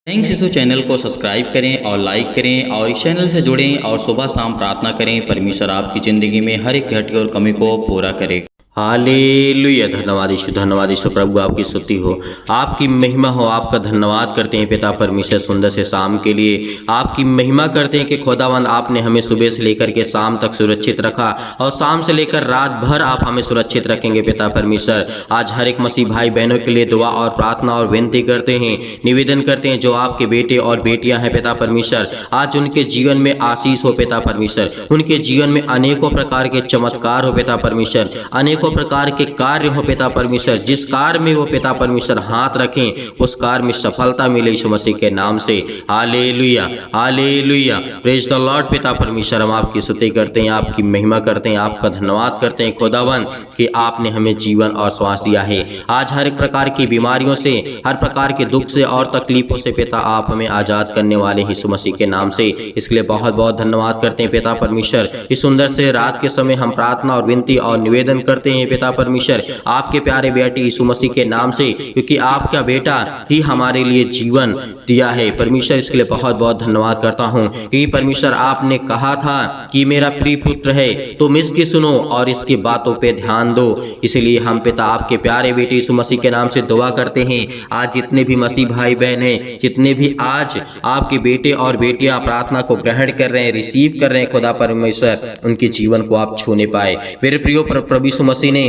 Thanks यीशु channel को subscribe करें और लाइक करें और इस चैनल से जुड़ें और सुबह शाम प्रार्थना करें। परमेश्वर आपकी ज़िंदगी में हर एक घटी और कमी को पूरा करे। हालेलुया। धन्यवाद यीशु प्रभु, आपकी स्तुति हो, आपकी महिमा हो। आपका धन्यवाद करते हैं पिता परमेश्वर सुंदर से शाम के लिए। आपकी महिमा करते हैं कि खुदावंद आपने हमें सुबह से लेकर के शाम तक सुरक्षित रखा और शाम से लेकर रात भर आप हमें सुरक्षित रखेंगे पिता परमेश्वर। आज हर एक मसीह भाई बहनों के लिए दुआ और प्रार्थना और विनती करते हैं, निवेदन करते हैं जो आपके बेटे और बेटियां हैं पिता परमेश्वर। आज उनके जीवन में आशीष हो पिता परमेश्वर, उनके जीवन में अनेकों प्रकार के चमत्कार हो पिता परमेश्वर, अनेकों प्रकार के कार्य हो पिता परमेश्वर। जिस कार्य में वो पिता परमेश्वर हाथ रखें उस कार्य में सफलता मिले यीशु मसीह के नाम से। Hallelujah hallelujah, praise the Lord. पिता परमेश्वर हम आपकी स्तुति करते हैं, आपकी महिमा करते हैं, आपका धन्यवाद करते हैं खुदावंद कि आपने हमें जीवन और श्वास दिया है। आज हर एक प्रकार की बीमारियों से, हर प्रकार के दुख से और तकलीफों से पिता आप हमें आजाद करने वाले यीशु मसीह के नाम से। इसके लिए बहुत बहुत धन्यवाद करते हैं पिता परमेश्वर। इस सुंदर से रात के समय हम प्रार्थना और विनती और निवेदन करते हैं पिता परमेश्वर आपके प्यारे बेटे यीशु मसीह के नाम से, क्योंकि आपका बेटा ही हमारे लिए जीवन दिया है परमेश्वर। इसके लिए बहुत बहुत धन्यवाद करता हूं कि परमेश्वर आपने कहा था कि मेरा प्रिय पुत्र है तुम इसकी सुनो और इसकी बातों पे ध्यान दो। इसलिए हम पिता आपके प्यारे बेटे यीशु मसीह के नाम से दुआ करते हैं। आज जितने भी मसीह भाई बहन हैं, जितने भी आज आपके बेटे और बेटियां प्रार्थना को ग्रहण कर रहे हैं, रिसीव कर रहे हैं खुदा परमेश्वर, उनके जीवन को आप छूने पाए। मेरे प्रियो प्रभु यीशु मसीह ने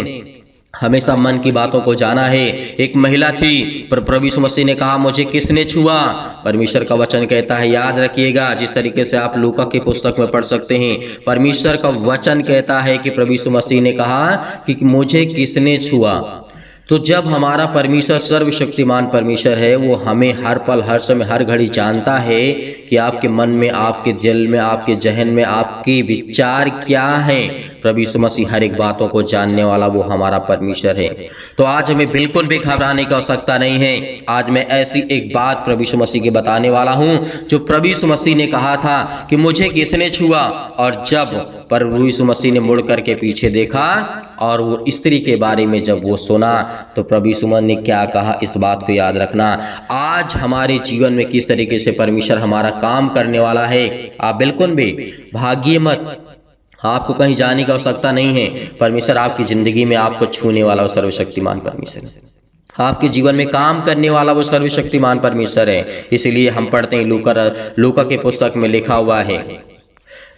हमेशा मन की बातों को जाना है। एक महिला थी पर प्रभु यीशु मसीह ने कहा मुझे किसने छुआ। परमेश्वर का वचन कहता है, याद रखिएगा, जिस तरीके से आप लूका की पुस्तक में पढ़ सकते हैं, परमेश्वर का वचन कहता है कि प्रभु यीशु मसीह ने कहा कि मुझे किसने छुआ। तो जब हमारा परमेश्वर सर्वशक्तिमान परमेश्वर है, वो हमें हर पल हर समय हर घड़ी जानता है कि आपके मन में, आपके दिल में, आपके जहन में आपके विचार क्या हैं। प्रभु यीशु मसीह हर एक बातों को जानने वाला वो हमारा परमेश्वर है। तो आज हमें बिल्कुल भी घबराने की आवश्यकता नहीं है। आज मैं ऐसी एक बात प्रभु यीशु मसीह की बताने वाला हूँ जो प्रभु यीशु मसीह ने कहा था कि मुझे किसने छुआ। और जब प्रभु यीशु मसीह ने मुड़ करके पीछे देखा और वो स्त्री के बारे में जब वो सुना तो प्रभु यीशु मसीह ने क्या कहा, इस बात को याद रखना। आज हमारे जीवन में किस तरीके से परमेश्वर हमारा काम करने वाला है। आप बिल्कुल भी भागिए मत, आपको कहीं जाने की आवश्यकता नहीं है। परमेश्वर आपकी जिंदगी में आपको छूने वाला वो सर्वशक्तिमान परमेश्वर है, आपके जीवन में काम करने वाला वो सर्वशक्तिमान परमेश्वर है। इसलिए हम पढ़ते हैं लूका के पुस्तक में लिखा हुआ है,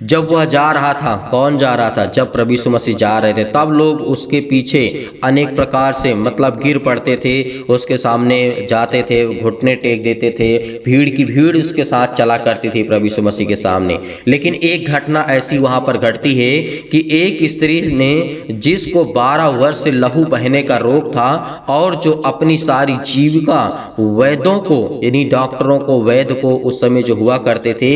जब वह जा रहा था, कौन जा रहा था, जब प्रभु यीशु मसीह जा रहे थे तब लोग उसके पीछे अनेक प्रकार से मतलब गिर पड़ते थे, उसके सामने जाते थे, घुटने टेक देते थे। भीड़ की भीड़ उसके साथ चला करती थी प्रभु यीशु मसीह के सामने। लेकिन एक घटना ऐसी वहां पर घटती है कि एक स्त्री ने, जिसको 12 वर्ष से लहू बहने का रोग था और जो अपनी सारी जीविका वैद्यों को, यानी डॉक्टरों को, वैद्य को उस समय जो हुआ करते थे,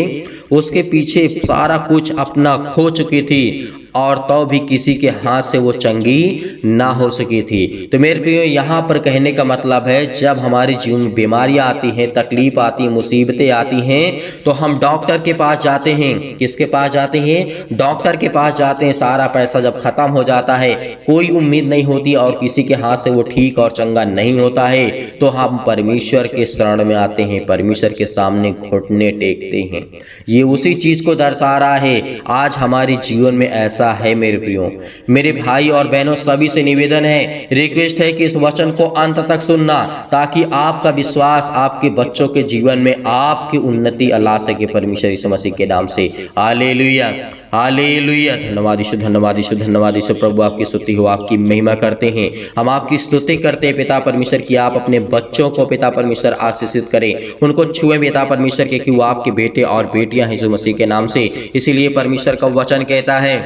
उसके पीछे सारा कुछ अपना खो चुकी थी और तो भी किसी के हाथ से वो चंगी ना हो सकी थी। तो मेरे प्रियो, यहाँ पर कहने का मतलब है जब हमारे जीवन में बीमारियाँ आती हैं, तकलीफ आती हैं, मुसीबतें आती हैं, तो हम डॉक्टर के पास जाते हैं। किसके पास जाते हैं? डॉक्टर के पास जाते हैं। सारा पैसा जब खत्म हो जाता है, कोई उम्मीद नहीं होती और किसी के हाथ से वो ठीक और चंगा नहीं होता है, तो हम परमेश्वर के शरण में आते हैं, परमेश्वर के सामने घुटने टेकते हैं। ये उसी चीज को दर्शा रहा है। आज हमारे जीवन में ऐसा है मेरे प्रियो, मेरे भाई और बहनों, सभी से निवेदन है, रिक्वेस्ट है कि इस वचन को अंत तक सुनना, ताकि आपका विश्वास आपके बच्चों के जीवन में आपकी उन्नति ला सके परमेश्वर यीशु मसीह के नाम से। हालेलुया हालेलुया, धन्यवाद यीशु, धन्यवाद यीशु, धन्यवाद यीशु प्रभु, आपकी स्तुति हो, आपकी महिमा करते हैं। हम आपकी स्तुति करते हैं पिता परमेश्वर की आप अपने बच्चों को पिता परमेश्वर आशीषित करें, उनको छुए पिता परमेश्वर के, कि वो आपके बेटे और बेटियां हैं यीशु मसीह के नाम से। इसीलिए परमेश्वर का वचन कहता है,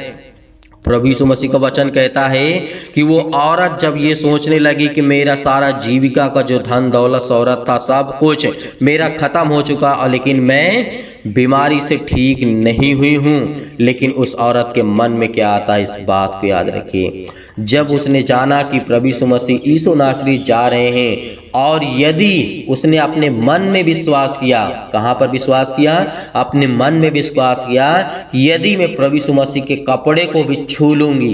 प्रभु यीशु मसीह का वचन कहता है कि वो औरत जब ये सोचने लगी कि मेरा सारा जीविका का जो धन दौलत शौहरत था, सब कुछ मेरा खत्म हो चुका, और लेकिन मैं बीमारी से ठीक नहीं हुई हूँ, लेकिन उस औरत के मन में क्या आता है, इस बात को याद रखिए। जब उसने जाना कि प्रभु यीशु मसीह यीशु नासरी जा रहे हैं, और यदि उसने अपने मन में विश्वास किया, कहाँ पर विश्वास किया? अपने मन में विश्वास किया कि यदि मैं प्रभु यीशु मसीह के कपड़े को भी छू लूंगी,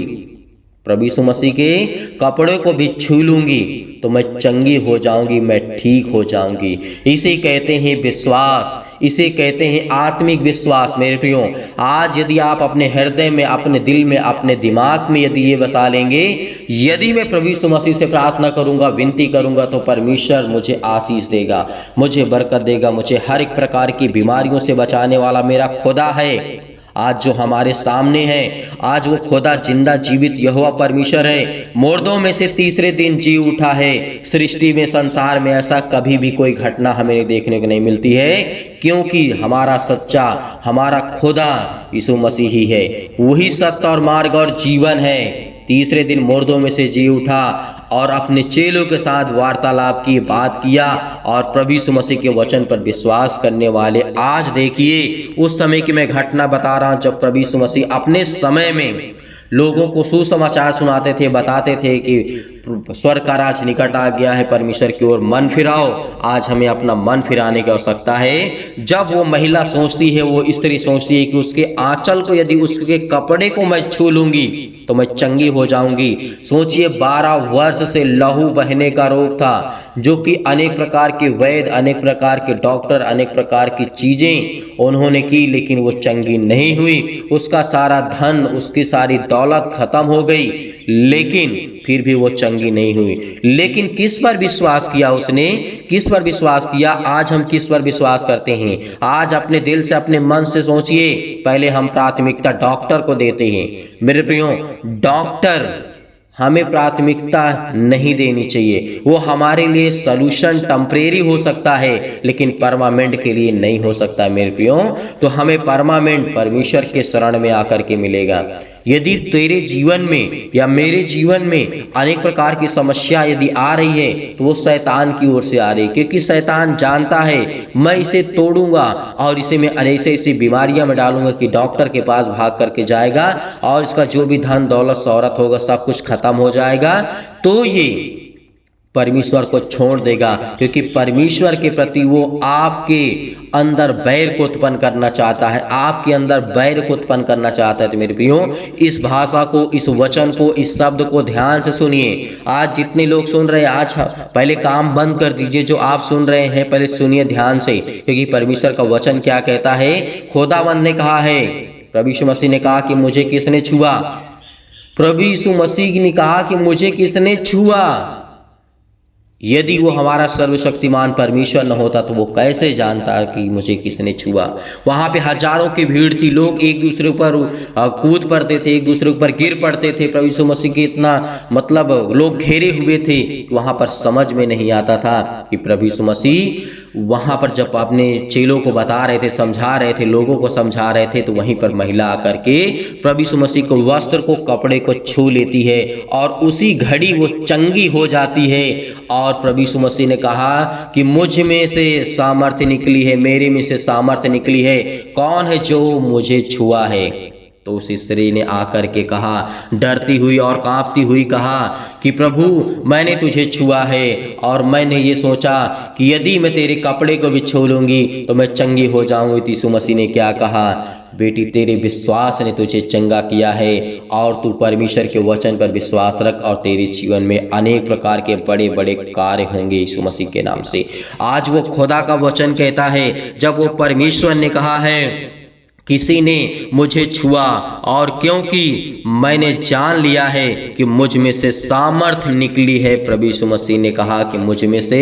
प्रभु यीशु मसीह के कपड़े को भी छू लूंगी, तो मैं चंगी हो जाऊंगी, मैं ठीक हो जाऊंगी। इसे कहते हैं विश्वास, इसे कहते हैं आत्मिक विश्वास। मेरे प्रियो, आज यदि आप अपने हृदय में, अपने दिल में, अपने दिमाग में यदि ये बसा लेंगे, यदि मैं प्रभु यीशु मसीह से प्रार्थना करूंगा, विनती करूंगा, तो परमेश्वर मुझे आशीष देगा, मुझे बरकत देगा, मुझे हर एक प्रकार की बीमारियों से बचाने वाला मेरा खुदा है। आज जो हमारे सामने है, आज वो खुदा जिंदा जीवित यहोवा परमेश्वर है, मुर्दों में से तीसरे दिन जी उठा है। सृष्टि में, संसार में ऐसा कभी भी कोई घटना हमें देखने को नहीं मिलती है, क्योंकि हमारा सच्चा, हमारा खुदा यीशु मसीह ही है। वही सत्य और मार्ग और जीवन है। तीसरे दिन मुर्दों में से जी उठा और अपने चेलों के साथ वार्तालाप की, बात किया, और प्रभु यीशु मसीह के वचन पर विश्वास करने वाले, आज देखिए उस समय की मैं घटना बता रहा हूं जब प्रभु यीशु मसीह अपने समय में लोगों को सुसमाचार सुनाते थे, बताते थे कि स्वर्ग का राज निकट आ गया है, परमेश्वर की ओर मन फिराओ। आज हमें अपना मन फिराने की आवश्यकता है। जब वो महिला सोचती है, वो स्त्री सोचती है कि उसके आंचल को, यदि उसके कपड़े को मैं छू लूंगी तो मैं चंगी हो जाऊंगी। सोचिए, 12 वर्ष से लहू बहने का रोग था, जो कि अनेक प्रकार के वैद्य, अनेक प्रकार के डॉक्टर, अनेक प्रकार की चीजें उन्होंने की, लेकिन वो चंगी नहीं हुई। उसका सारा धन, उसकी सारी दौलत खत्म हो गई, लेकिन फिर भी वो चंगी नहीं हुई। लेकिन किस पर विश्वास किया उसने? किस पर विश्वास किया? आज हम किस पर विश्वास करते हैं? आज अपने दिल से, अपने मन से सोचिए। पहले हम प्राथमिकता डॉक्टर को देते हैं। मेरे प्रियो, डॉक्टर हमें प्राथमिकता नहीं देनी चाहिए। वो हमारे लिए सॉल्यूशन टेम्परेरी हो सकता है, लेकिन परमानेंट के लिए नहीं हो सकता। मेरे प्रियो, तो हमें परमानेंट परमेश्वर के शरण में आकर के मिलेगा। यदि तेरे जीवन में या मेरे जीवन में अनेक प्रकार की समस्या यदि आ रही है, तो वो शैतान की ओर से आ रही है, क्योंकि शैतान जानता है मैं इसे तोड़ूंगा और इसे मैं ऐसे ऐसी बीमारियां में डालूंगा कि डॉक्टर के पास भाग करके जाएगा और इसका जो भी धन दौलत शौहरत होगा सब कुछ खत्म हो जाएगा। तो ये परमेश्वर को छोड़ देगा, क्योंकि परमेश्वर के प्रति वो आपके अंदर बैर को उत्पन्न करना चाहता है, आपके अंदर बैर को उत्पन्न करना चाहता है। तो मेरे प्रियो, इस भाषा को, इस वचन को, इस शब्द को ध्यान से सुनिए। आज जितने लोग सुन रहे हैं, आज पहले काम बंद कर दीजिए, जो आप सुन रहे हैं पहले सुनिए ध्यान से, क्योंकि परमेश्वर का वचन क्या कहता है। खुदावंद ने कहा है, प्रभु यीशु मसीह ने कहा कि मुझे किसने छुआ? प्रभु यीशु मसीह ने कहा कि मुझे किसने छुआ? यदि वो हमारा सर्वशक्तिमान परमेश्वर न होता तो वो कैसे जानता कि मुझे किसने छुआ? वहां पे हजारों की भीड़ थी, लोग एक दूसरे पर कूद पड़ते थे, एक दूसरे पर गिर पड़ते थे। प्रभु यीशु मसीह के इतना मतलब लोग घेरे हुए थे, वहां पर समझ में नहीं आता था कि प्रभु यीशु मसीह वहां पर जब अपने चेलों को बता रहे थे, समझा रहे थे, लोगों को समझा रहे थे, तो वहीं पर महिला आकर के प्रभु यीशु मसीह को वस्त्र को, कपड़े को छू लेती है और उसी घड़ी वो चंगी हो जाती है। और प्रभु यीशु मसीह ने कहा कि मुझ में से सामर्थ्य निकली है, मेरे में से सामर्थ्य निकली है। कौन है जो मुझे छुआ है? तो उस स्त्री ने आकर के कहा, डरती हुई और कांपती हुई कहा कि प्रभु, मैंने तुझे छुआ है और मैंने ये सोचा कि यदि मैं तेरे कपड़े को भी छू लूंगी तो मैं चंगी हो जाऊंगी। यीशु मसीह ने क्या कहा? बेटी, तेरे विश्वास ने तुझे चंगा किया है और तू परमेश्वर के वचन पर विश्वास रख और तेरे जीवन में अनेक प्रकार के बड़े बड़े कार्य होंगे यीशु मसीह के नाम से। आज वो खुदा का वचन कहता है, जब वो परमेश्वर ने कहा है किसी ने मुझे छुआ, और क्योंकि मैंने जान लिया है कि मुझ में से सामर्थ्य निकली है। प्रभु यीशु मसीह ने कहा कि मुझ में से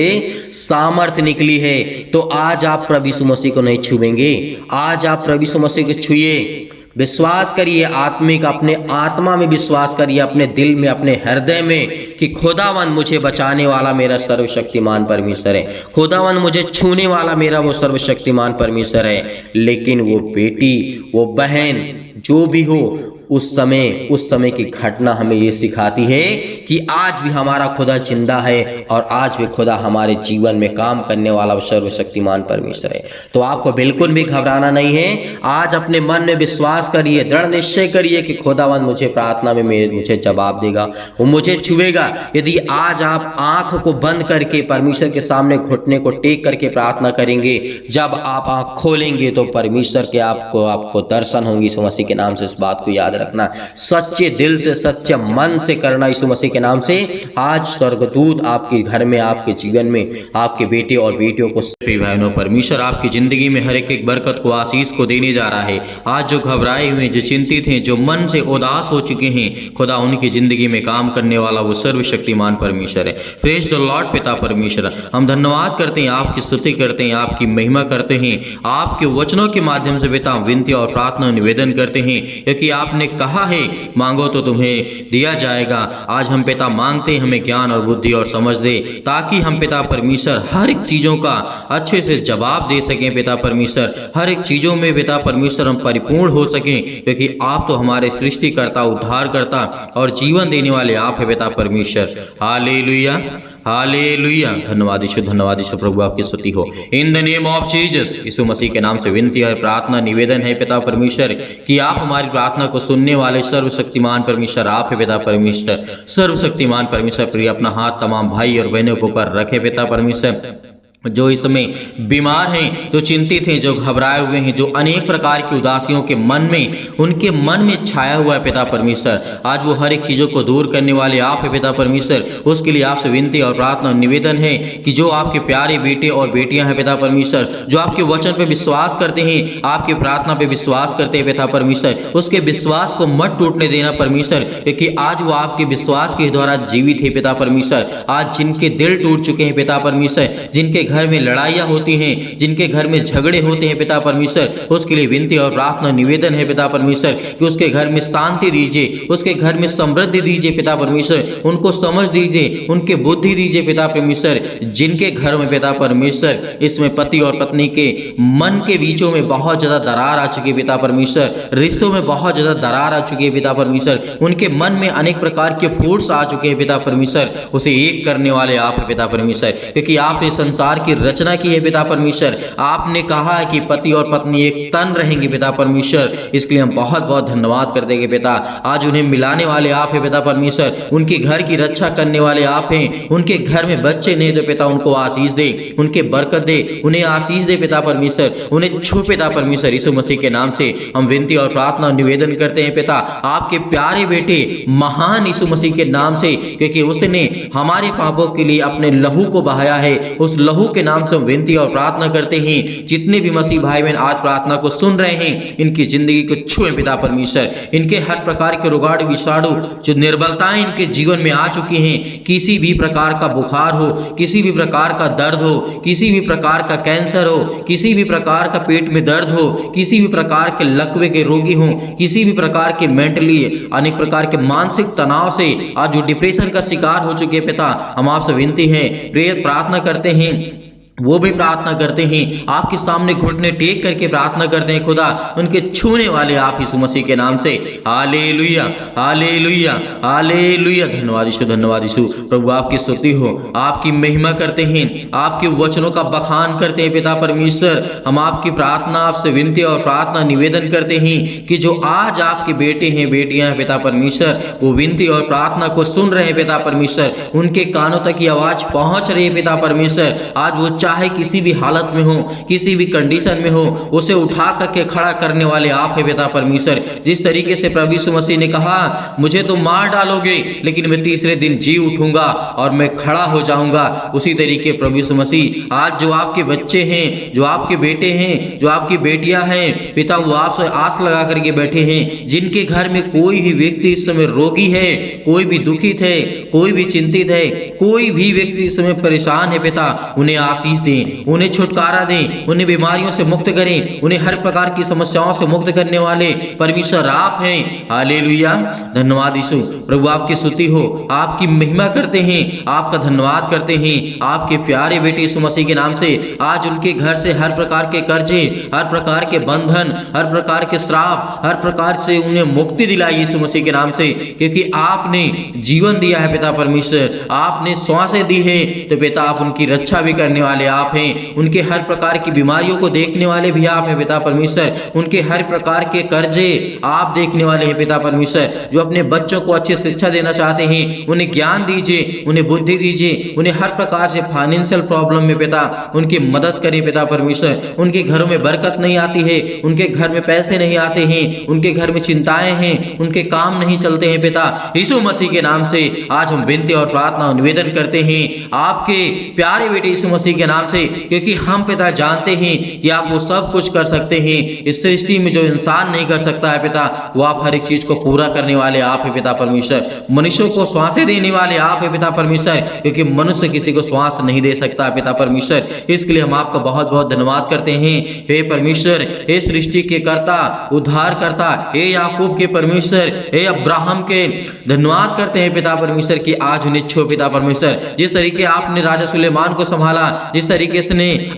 सामर्थ्य निकली है। तो आज आप प्रभु यीशु मसीह को नहीं छुएंगे? आज आप प्रभु यीशु मसीह को छुइए, विश्वास करिए, आत्मिक अपने आत्मा में विश्वास करिए, अपने दिल में, अपने हृदय में कि खुदावन मुझे बचाने वाला मेरा सर्वशक्तिमान परमेश्वर है, खुदावन मुझे छूने वाला मेरा वो सर्वशक्तिमान परमेश्वर है। लेकिन वो बेटी, वो बहन, जो भी हो, उस समय की घटना हमें ये सिखाती है कि आज भी हमारा खुदा जिंदा है और आज भी खुदा हमारे जीवन में काम करने वाला सर्वशक्तिमान परमेश्वर है। तो आपको बिल्कुल भी घबराना नहीं है। आज अपने मन में विश्वास करिए, दृढ़ निश्चय करिए कि खुदावन मुझे प्रार्थना में मुझे जवाब देगा, वो मुझे छुएगा। यदि आज आप आंख को बंद करके परमेश्वर के सामने घुटने को टेक करके प्रार्थना करेंगे, जब आप आंख खोलेंगे तो परमेश्वर के आपको दर्शन होंगे। यीशु मसीह के नाम से इस बात को याद याद रखना, सच्चे दिल से सच्चे मन से करना यीशु मसीह के नाम से। आज स्वर्गदूत आपके घर में, आपके जीवन में, आपके बेटे और बेटियों को बहनों, परमेश्वर आपकी जिंदगी में हर एक बरकत को, आशीष को देने जा रहा है। आज जो घबराए हुए, जो चिंतित हैं, जो मन से उदास हो चुके हैं, खुदा उनकी जिंदगी में काम करने वाला वो सर्वशक्तिमान परमेश्वर है। प्रेज द लॉर्ड पिता परमेश्वर, हम धन्यवाद करते हैं, आपकी स्तुति करते हैं, आपकी महिमा करते हैं, आपके वचनों के माध्यम से पिता विनती और प्रार्थना निवेदन करते हैं, क्योंकि आपने कहा है मांगो तो तुम्हें दिया जाएगा। आज हम पिता मांगते हैं, हमें ज्ञान और बुद्धि और समझ दे, ताकि हम पिता परमेश्वर हर एक चीज़ों का अच्छे से जवाब दे सकें पिता परमेश्वर, हर एक चीज़ों में पिता परमेश्वर हम परिपूर्ण हो सकें, क्योंकि आप तो हमारे सृष्टिकर्ता, उद्धारकर्ता और जीवन देने वाले आप है पिता परमेश्वर। Hallelujah, hallelujah. धन्यवाद यीशु प्रभु, आपकी स्तुति हो। In the name of Jesus, Yeshu Masih के नाम से विनती है, प्रार्थना निवेदन है पिता परमेश्वर कि आप हमारी प्रार्थना को सुनने वाले सर्वशक्तिमान परमेश्वर आप है पिता परमेश्वर। सर्वशक्तिमान परमेश्वर प्रिय अपना हाथ तमाम भाई और बहनों के ऊपर रखे पिता परमेश्वर, जो इस समय बीमार हैं, जो चिंतित हैं, जो घबराए हुए हैं, जो अनेक प्रकार की उदासियों के मन में, उनके मन में छाया हुआ है पिता परमेश्वर, आज वो हर एक चीज़ों को दूर करने वाले आप है पिता परमेश्वर। उसके लिए आपसे विनती और प्रार्थना निवेदन है कि जो आपके प्यारे बेटे और बेटियां हैं पिता परमेश्वर, जो आपके वचन पे विश्वास करते हैं, आपकी प्रार्थना पे विश्वास करते हैं पिता परमेश्वर, उसके विश्वास को मत टूटने देना परमेश्वर, क्योंकि आज वो आपके विश्वास के द्वारा जीवित है पिता परमेश्वर। आज जिनके दिल टूट चुके हैं पिता परमेश्वर, जिनके घर में लड़ाइयाँ होती हैं, जिनके घर में झगड़े होते हैं पिता परमेश्वर, उसके लिए विनती और प्रार्थना निवेदन है पिता परमेश्वर कि उसके घर में शांति दीजिए, उसके घर में समृद्धि दीजिए पिता परमेश्वर, उनको समझ दीजिए, उनके बुद्धि दीजिए पिता परमेश्वर। जिनके घर में पिता परमेश्वर इसमें पति और पत्नी के मन के बीचों में बहुत ज़्यादा दरार आ चुकी है पिता परमेश्वर, रिश्तों में बहुत ज़्यादा दरार आ चुकी है पिता परमेश्वर, उनके मन में अनेक प्रकार के फूट्स आ चुके हैं पिता परमेश्वर, उसे एक करने वाले आप है पिता परमेश्वर, क्योंकि आपने संसार की रचना की है पिता परमेश्वर। आपने कहा है कि पति और पत्नी एक तन रहेंगे पिता परमेश्वर, इसके लिए हम बहुत बहुत धन्यवाद कर देंगे पिता। आज उन्हें मिलाने वाले आप हैं पिता परमेश्वर, उनके घर की रक्षा करने वाले आप हैं। उनके घर में बच्चे नहीं तो पिता उनको आशीष दे, उनके बरकत दे, उन्हें आशीष दे पिता परमेश्वर, उन्हें छू पिता परमेश्वर। यीशु मसीह के नाम से हम विनती और प्रार्थना निवेदन करते हैं पिता, आपके प्यारे बेटे महान यीशु मसीह के नाम से, क्योंकि उसने हमारे पापों के लिए अपने लहू को बहाया है, उस लहू के नाम से हम विनती और प्रार्थना करते हैं। जितने भी मसीह भाई बहन आज प्रार्थना को सुन रहे हैं, इनकी जिंदगी को छुए पिता परमेश्वर, इनके हर प्रकार के रोगाड़ विषाणु, जो निर्बलताएं इनके जीवन में आ चुकी हैं, किसी भी प्रकार का बुखार हो, किसी भी प्रकार का दर्द हो, किसी भी प्रकार का कैंसर हो, किसी भी प्रकार का पेट में दर्द हो, किसी भी प्रकार के लकवे के रोगी हो, किसी भी प्रकार के मेंटली अनेक प्रकार के मानसिक तनाव से आज जो डिप्रेशन का शिकार हो चुके पिता, हम आपसे विनती है, प्रेयर प्रार्थना करते हैं, वो भी प्रार्थना करते हैं, आपके सामने घुटने टेक करके प्रार्थना करते हैं खुदा, उनके छूने वाले आप यीशु मसीह के नाम से। Hallelujah, hallelujah, hallelujah. धन्यवाद यीशु प्रभु, आपकी स्तुति हो, आपकी महिमा करते हैं, आपके वचनों का बखान करते हैं पिता परमेश्वर। हम आपकी प्रार्थना, आपसे विनती और प्रार्थना निवेदन करते हैं कि जो आज आपके बेटे हैं, बेटियां हैं पिता परमेश्वर, वो विनती और प्रार्थना को सुन रहे हैं पिता परमेश्वर, उनके कानों तक की आवाज पहुंच रही है पिता परमेश्वर। आज वो चाहे किसी भी हालत में हो, किसी भी कंडीशन में हो, उसे उठा करके खड़ा करने वाले आप हैं पिता परमेश्वर। जिस तरीके से प्रभु यीशु मसीह ने कहा, मुझे तो मार डालोगे लेकिन मैं तीसरे दिन जी उठूंगा और मैं खड़ा हो जाऊंगा, उसी तरीके प्रभु यीशु मसीह आज जो आपके बच्चे हैं, जो आपके बेटे हैं, जो आपकी बेटियां हैं पिता, वो आपसे आस लगा करके बैठे हैं। जिनके घर में कोई भी व्यक्ति इस समय रोगी है, कोई भी दुखित है, कोई भी चिंतित है, कोई भी व्यक्ति इस समय परेशान है पिता, उन्हें आशीष दें, उन्हें छुटकारा दें, उन्हें बीमारियों से मुक्त करें, उन्हें हर प्रकार की समस्याओं से मुक्त करने वाले परमेश्वर आप हैं। हालेलुया। धन्यवाद यीशु प्रभु, आपकी स्तुति हो, आपकी महिमा करते हैं, आपका धन्यवाद करते हैं, आपके प्यारे बेटे यीशु मसीह के नाम से। आज उनके घर से हर प्रकार के कर्जे, हर प्रकार के बंधन, हर प्रकार के श्राप, हर प्रकार से उन्हें मुक्ति दिलाई यीशु मसीह के नाम से, क्योंकि आपने जीवन दिया है पिता परमेश्वर, आपने श्वासें दी है, तो पिता आप उनकी रक्षा भी करने वाले वाले आप हैं, उनके हर प्रकार की बीमारियों को देखने वाले भी आप हैं पिता परमेश्वर, उनके हर प्रकार के कर्जे आप देखने वाले हैं पिता परमेश्वर। जो अपने बच्चों को अच्छी शिक्षा देना चाहते हैं, उन्हें ज्ञान दीजिए, उन्हें बुद्धि दीजिए, उन्हें हर प्रकार से फाइनेंशियल प्रॉब्लम में पिता उनकी मदद करें पिता परमेश्वर। उनके घरों में बरकत नहीं आती है, उनके घर में पैसे नहीं आते हैं, उनके घर में चिंताएं हैं, उनके काम नहीं चलते हैं पिता, यीशु मसीह के नाम से आज हम विनती और प्रार्थना और निवेदन करते हैं आपके प्यारे बेटे यीशु मसीह के नाम से, क्योंकि हम पिता जानते हैं कि आप वो सब कुछ कर सकते हैं। इस सृष्टि में जो इंसान नहीं कर सकता है पिता, वो आप हर एक चीज को पूरा करने वाले आप है पिता परमेश्वर। मनुष्यों को श्वासें देने वाले आप है पिता परमेश्वर, क्योंकि मनुष्य किसी को श्वास नहीं दे सकता है पिता परमेश्वर। इसके लिए हम आपका बहुत बहुत धन्यवाद करते हैं हे परमेश्वर, हे सृष्टि के कर्ता, उद्धार करता, हे याकूब के परमेश्वर, हे अब्राहम के धन्यवाद करते हैं पिता परमेश्वर की आज उन्हें छो पिता परमेश्वर। जिस तरीके आपने राजा सुलेमान को संभाला, जिस तरीके से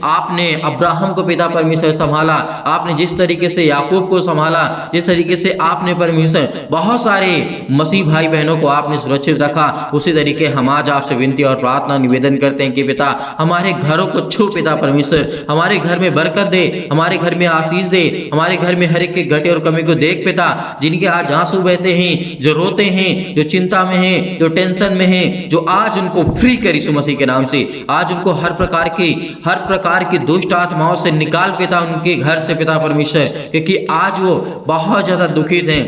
आपने अब्राहम को पिता परमेश्वर संभाला, आपने जिस तरीके से याकूब को संभाला, जिस तरीके से आपने परमेश्वर बहुत सारे मसीह भाई बहनों को आपने सुरक्षित रखा, उसी तरीके हम आज आपसे विनती और प्रार्थना निवेदन करते हैं कि पिता हमारे घरों को छू पिता परमेश्वर, हमारे घर में बरकत दे, हमारे घर में आशीष दे, हमारे घर में हर एक के घटे और कमी को देख पिता, जिनके आज आंसू बहते हैं, जो रोते हैं, जो चिंता में हैं, जो टेंशन में हैं, जो आज उनको फ्री कर यीशु मसीह के नाम से, आज उनको हर प्रकार की दुष्ट आत्माओं से निकाल पिता उनके घर से पिता परमेश्वर, क्योंकि आज वो बहुत ज्यादा दुखित हैं,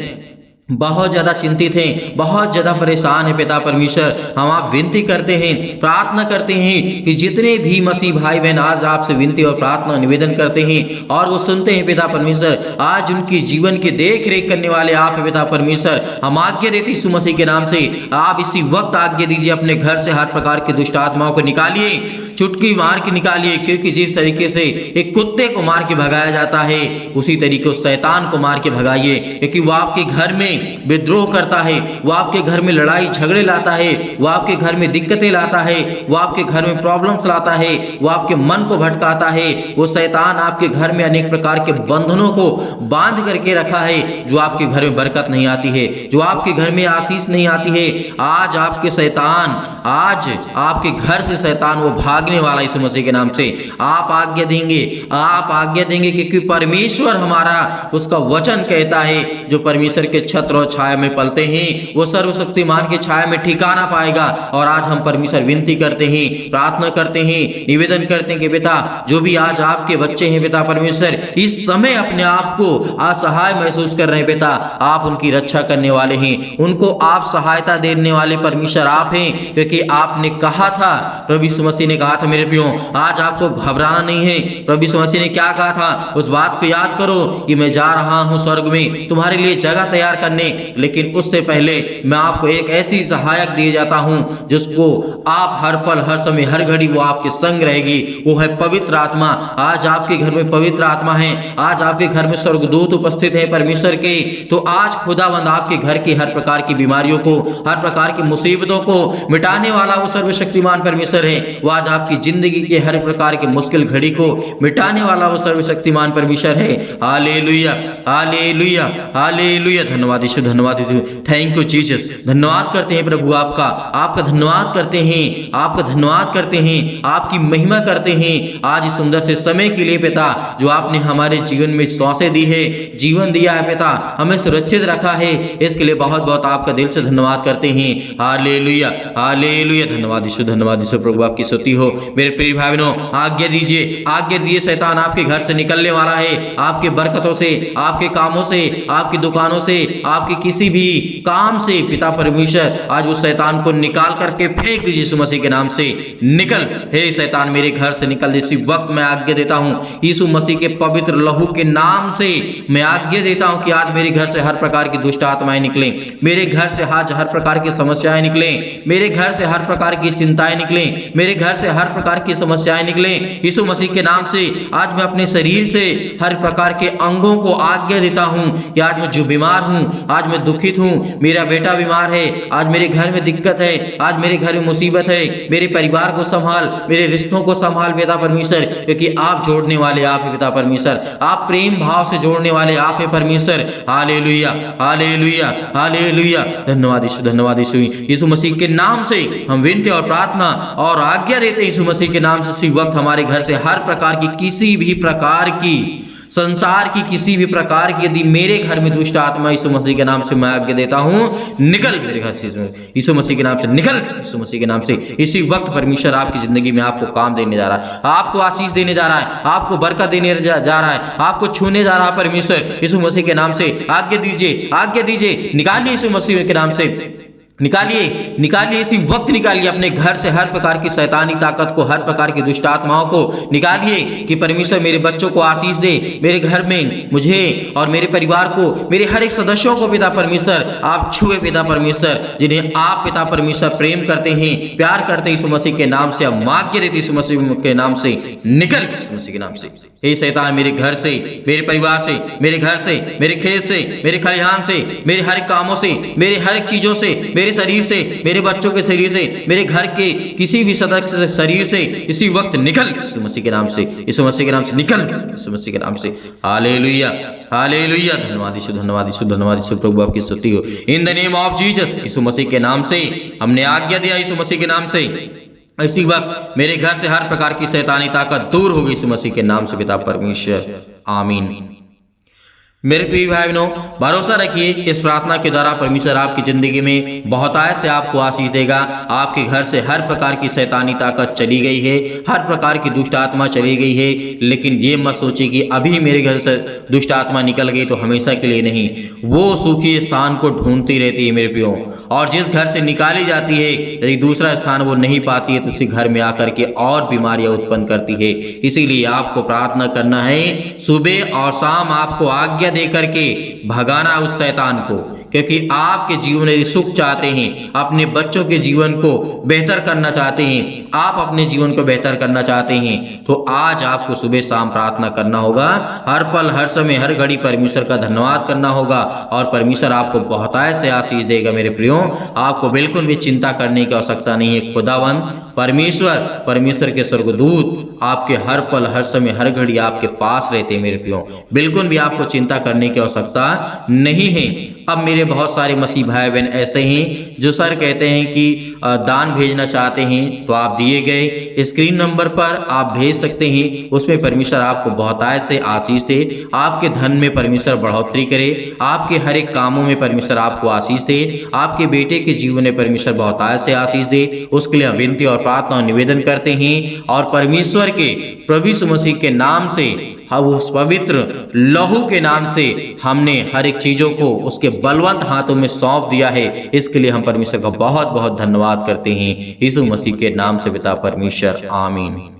बहुत ज्यादा चिंतित हैं, बहुत ज्यादा परेशान है पिता परमेश्वर। हम आप विनती करते हैं, प्रार्थना करते हैं कि जितने भी मसीह भाई बहन आज आपसे विनती और प्रार्थना निवेदन करते हैं और वो सुनते हैं पिता परमेश्वर, आज उनकी जीवन की देख रेख करने वाले आप हैं पिता परमेश्वर। हम आज्ञा देते यीशु मसीह के नाम से, आप इसी वक्त आज्ञा दीजिए, अपने घर से हर प्रकार की दुष्ट आत्माओं को निकालिए, चुटकी मार के निकालिए, क्योंकि जिस तरीके से एक कुत्ते को मार के भगाया जाता है, उसी तरीके उस शैतान को मार के भगाइए, क्योंकि वो आपके घर में विद्रोह करता है, वो आपके घर में लड़ाई झगड़े लाता है, वो आपके घर में दिक्कतें लाता है, वो आपके घर में प्रॉब्लम्स लाता है, वो आपके मन को भटकाता है। वो शैतान आपके घर में अनेक प्रकार के बंधनों को बांध करके रखा है, जो आपके घर में बरकत नहीं आती है, जो आपके घर में आशीष नहीं आती है। आज आपके शैतान, आज आपके घर से शैतान वो भागने वाला यीशु मसीह के नाम से। आप आज्ञा देंगे, आप आज्ञा देंगे, क्योंकि परमेश्वर हमारा उसका वचन कहता है, जो परमेश्वर के छत्र और छाया में पलते हैं वो सर्वशक्तिमान की छाया में ठिकाना पाएगा। और आज हम परमेश्वर विनती करते हैं, प्रार्थना करते हैं, निवेदन करते हैं कि पिता जो भी आज आपके बच्चे हैं पिता परमेश्वर, इस समय अपने आप को असहाय महसूस कर रहे हैं पिता, आप उनकी रक्षा करने वाले हैं, उनको आप सहायता देने वाले परमेश्वर आप हैं, क्योंकि आपने कहा था, प्रभु यीशु मसीह ने कहा था मेरे प्रियो, आज आपको घबराना नहीं है। प्रभु यीशु मसीह ने क्या कहा था, उस बात को याद करो कि मैं जा रहा हूं स्वर्ग में तुम्हारे लिए जगह तैयार करने, लेकिन उससे पहले मैं आपको एक ऐसी सहायक दिए जाता हूं जिसको आप हर पल हर समय हर घड़ी वो आपके संग रहेगी, वो है पवित्र आत्मा। आज आपके घर में पवित्र आत्मा है, आज आपके घर में स्वर्गदूत उपस्थित है परमेश्वर के। तो आज खुदावंद आपके घर की हर प्रकार की बीमारियों को, हर प्रकार की मुसीबतों को मिटाने वाला वो सर्वशक्तिमान परमेश्वर है। वो आज आपकी जिंदगी के हर प्रकार की मुश्किल घड़ी को मिटाने वाला वो सर्वशक्तिमान परमेश्वर है। Hallelujah, hallelujah, hallelujah. धन्यवाद यीशु, धन्यवाद थैंक यू जीसस। धन्यवाद करते हैं प्रभु आपका धन्यवाद करते हैं, आपका धन्यवाद करते हैं, आपकी महिमा करते हैं आज इस सुंदर से समय के लिए पिता, जो आपने हमारे जीवन में सांसें दी है, जीवन दिया है पिता, हमें सुरक्षित रखा है, इसके लिए बहुत बहुत आपका दिल से धन्यवाद करते हैं। Hallelujah, hallelujah. धन्यवाद यीशु, धन्यवाद यीशु। प्रभु आपकी स्तुति हो। मेरे प्रिय भाई बहनों, आज्ञा दीजिए, आज्ञा दिए, शैतान आपके घर से निकलने वाला है, आपके बरकतों से, आपके कामों से, आपकी दुकानों से, आपके किसी भी काम से पिता परमेश्वर आज उस शैतान को निकाल करके फेंक दीजिए यीशु मसीह के नाम से। निकल हे शैतान, मेरे घर से निकल। इसी वक्त मैं आज्ञा देता हूं यीशु मसीह के पवित्र लहू के नाम से मैं आज्ञा देता हूं कि आज मेरे घर से हर प्रकार की दुष्ट आत्माएं निकलें, मेरे घर से आज हर प्रकार की समस्याएं निकलें, मेरे घर से हर प्रकार की चिंताएं निकलें, मेरे घर से हर प्रकार की समस्याएं निकलें यीशु मसीह के नाम से। आज मैं अपने शरीर से हर प्रकार के अंगों को आज्ञा देता हूं कि आज मैं जो बीमार हूं, आज मैं दुखित हूं, मेरा बेटा बीमार है, आज मेरे घर में दिक्कत है, आज मेरे घर में मुसीबत है, मेरे परिवार को संभाल, मेरे रिश्तों को संभाल पिता परमेश्वर, क्योंकि आप जोड़ने वाले आप है पिता परमेश्वर, आप प्रेम भाव से जोड़ने वाले आप है परमेश्वर। Hallelujah, hallelujah, hallelujah. धन्यवाद यीशु, धन्यवाद यीशु। यीशु मसीह के नाम से हम विनती और प्रार्थना और आज्ञा देते हैं यीशु मसीह के नाम से, इसी वक्त हमारे घर से हर प्रकार की किसी भी प्रकार की संसार की किसी भी प्रकार की यदि मेरे घर में दुष्ट आत्मा, यीशु मसीह के नाम से मैं आज्ञा देता हूं, निकल मेरे घर से यीशु मसीह के नाम से, निकल यीशु मसीह के नाम से। इसी वक्त परमेश्वर आपकी जिंदगी में आपको काम देने जा रहा है, आपको आशीष देने जा रहा है, आपको बरकत देने जा रहा है, आपको छूने जा रहा है। परमेश्वर यीशु मसीह के नाम से आज्ञा दीजिए, आज्ञा दीजिए, निकालिए यीशु मसीह के नाम से, निकालिए, निकालिए, इसी वक्त निकालिए अपने घर से हर प्रकार की शैतानी ताकत को, हर प्रकार की दुष्ट आत्माओं को निकालिए कि परमेश्वर मेरे बच्चों को आशीष दे, मेरे घर में मुझे और मेरे परिवार को, मेरे हर एक सदस्यों को पिता परमेश्वर आप छुए पिता परमेश्वर, जिन्हें आप पिता परमेश्वर प्रेम करते हैं, प्यार करते हैं। यीशु मसीह के नाम से हम आज्ञा देते यीशु मसीह के नाम से, निकल यीशु मसीह के नाम से। हे शैतान मेरे घर से, मेरे परिवार से, मेरे घर से, मेरे खेत से, मेरे खलिहान से, मेरे हर एक कामों से, मेरे हर एक चीजों से, मेरे शरीर से, मेरे बच्चों के शरीर से, मेरे घर के किसी भी सदस्य से शरीर से इसी वक्त निकल यीशु मसीह के नाम से, यीशु मसीह के नाम से निकल यीशु मसीह के नाम से। हालेलुया, हालेलुया, धन्यवाद यीशु, धन्यवाद यीशु, धन्यवाद यीशु, प्रभु आपकी स्तुति हो। In the name of Jesus, Yeshu Masih के नाम से हमने आज्ञा दिया, यीशु मसीह के नाम से इसी वक्त मेरे घर से हर प्रकार की शैतानी ताकत दूर होगी यीशु मसीह के नाम से पिता परमेश्वर, आमीन। मेरे प्रिय भाई बहनों, भरोसा रखिए इस प्रार्थना के द्वारा परमेश्वर आपकी जिंदगी में बहुतायत से आपको आशीष देगा। आपके घर से हर प्रकार की शैतानी ताकत चली गई है, हर प्रकार की दुष्ट आत्मा चली गई है, लेकिन ये मत सोचिए कि अभी मेरे घर से दुष्ट आत्मा निकल गई तो हमेशा के लिए नहीं, वो सुखी स्थान को ढूंढती रहती है मेरे प्रियो, और जिस घर से निकाली जाती है यदि दूसरा स्थान वो नहीं पाती है तो उसी घर में आकर के और बीमारियां उत्पन्न करती है। इसीलिए आपको प्रार्थना करना है, सुबह और शाम आपको आज्ञा दे करके भगाना उस शैतान को, क्योंकि आपके जीवन में सुख चाहते हैं, अपने बच्चों के जीवन को बेहतर करना चाहते हैं, आप अपने जीवन को बेहतर करना चाहते हैं, तो आज आपको सुबह शाम प्रार्थना करना होगा, हर पल हर समय हर घड़ी परमेश्वर का धन्यवाद करना होगा, और परमेश्वर आपको बहुतायत से आशीष देगा। मेरे प्रियो, आपको बिल्कुल भी चिंता करने की आवश्यकता नहीं है। खुदावंद परमेश्वर, परमेश्वर के स्वर्गदूत आपके हर पल हर समय हर घड़ी आपके पास रहते हैं। मेरे प्रियो, बिल्कुल भी आपको चिंता करने की आवश्यकता नहीं है। अब मेरे बहुत सारे मसीह भाई बहन ऐसे हैं जो सर कहते हैं कि दान भेजना चाहते हैं, तो आप दिए गए स्क्रीन नंबर पर आप भेज सकते हैं, उसमें परमेश्वर आपको बहुतायत से आशीष दे, आपके धन में परमेश्वर बढ़ोतरी करे, आपके हर एक कामों में परमेश्वर आपको आशीष दे, आपके बेटे के जीवन में परमेश्वर बहुतायत से आशीष दे। उसके लिए हम विनती और प्रार्थना और निवेदन करते हैं, और परमेश्वर के प्रभु यीशु मसीह के नाम से, हम उस पवित्र लहू के नाम से हमने हर एक चीजों को उसके बलवंत हाथों में सौंप दिया है। इसके लिए हम परमेश्वर का बहुत बहुत धन्यवाद करते हैं, यीशु मसीह के नाम से पिता परमेश्वर, आमीन।